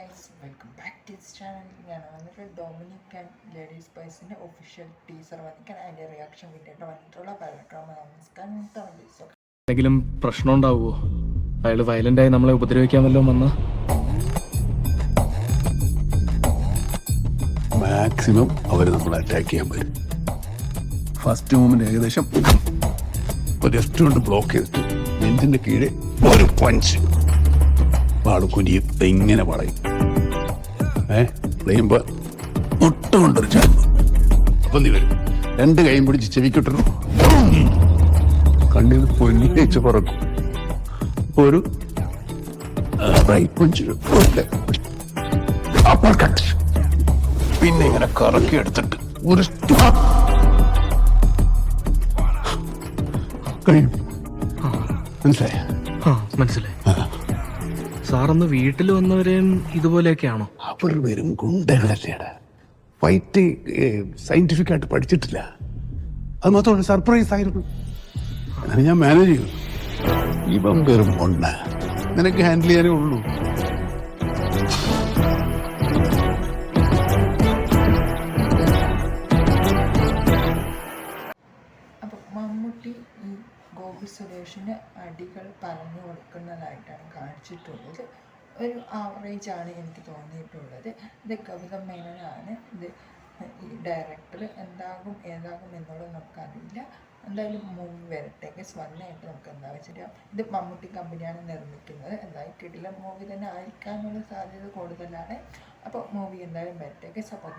Guys, welcome back to this channel. ഞാൻ വന്നിട്ട് Dominic and ladies ബോയ്സിൻ്റെ ഒഫീഷ്യൽ ടീസർ വന്നിട്ട് അതിൻ്റെ റിയാക്ഷൻ വീഡിയോ വന്നിട്ടുള്ള പരക്രമ നമസ്കാരം. എന്തെങ്കിലും പ്രശ്നം ഉണ്ടാവുമോ? അയാൾ വയലൻ്റായി നമ്മളെ ഉപദ്രവിക്കാൻ വല്ലതും വന്ന മാക്സിമം അവർ നമ്മളെ അറ്റാക്ക് ചെയ്യാൻ പറ്റും. ഫസ്റ്റ് മൂവ്മെന്റ് ഏകദേശം ഒരു ലെഫ്റ്റ് കൊണ്ട് ബ്ലോക്ക് ചെയ്തിട്ട് നെഞ്ചിന്റെ കീഴെ ഒരു പഞ്ച് പാട് കുനിയും ഇങ്ങനെ പറയും. പ്ലെയുമ്പോ ഒട്ടുകൊണ്ടൊരു ചാമ്പ് അപ്പൊ നീ വരും. രണ്ട് കൈയും പിടിച്ച് ചെവിക്കിട്ടു കണ്ണിൽ പൊന്നി വെച്ച് പറക്കും. ഒരു റൈറ്റ് പഞ്ച്, അപ്പർ കട്ട്, പിന്നെ ഇങ്ങനെ കറക്കി എടുത്തിട്ട് ഒരു കഴിയും. മനസ്സിലായ? മനസ്സിലായി. സാറന്ന് വീട്ടിൽ വന്നവരെയും ഇതുപോലെയൊക്കെയാണോ? അവർ വെറും ഗുണ്ടകളല്ലേടാ. ഫൈറ്റ് സയന്റിഫിക് ആയിട്ട് പഠിച്ചിട്ടില്ല. അത് മാത്രമല്ല സർപ്രൈസ് ആയിരുന്നു. അങ്ങനെ ഞാൻ മാനേജ് ചെയ്തു. ഇവൻ വെറും കൊണ്ട, നിനക്ക് ഹാൻഡിൽ ചെയ്യാനേ ഉള്ളൂ. അപ്പോൾ മമ്മൂട്ടി ഈ ഗോപി സുരേഷിന് അടികൾ പറഞ്ഞു കൊടുക്കുന്നതായിട്ടാണ് കാണിച്ചിട്ടുള്ളത്. ഒരു ആവറേജ് ആണ് എനിക്ക് തോന്നിയിട്ടുള്ളത്. ഇത് ഗൗതം മേനോനാണ് ഇത് ഈ ഡയറക്ടർ. എന്താകും ഏതാകും എന്നുള്ളത് നമുക്കറിയില്ല. എന്തായാലും മൂവി വരട്ടെ. വന്നായിട്ട് നമുക്ക് എന്താ വെച്ചിട്ട് ഇത് മമ്മൂട്ടി കമ്പനിയാണ് നിർമ്മിക്കുന്നത്. എന്തായാലും കിടിലം മൂവി തന്നെ ആയിരിക്കാനുള്ള സാധ്യത കൂടുതലാണ്. അപ്പോൾ മൂവി എന്തായാലും വരട്ടെ. അപ്പോൾ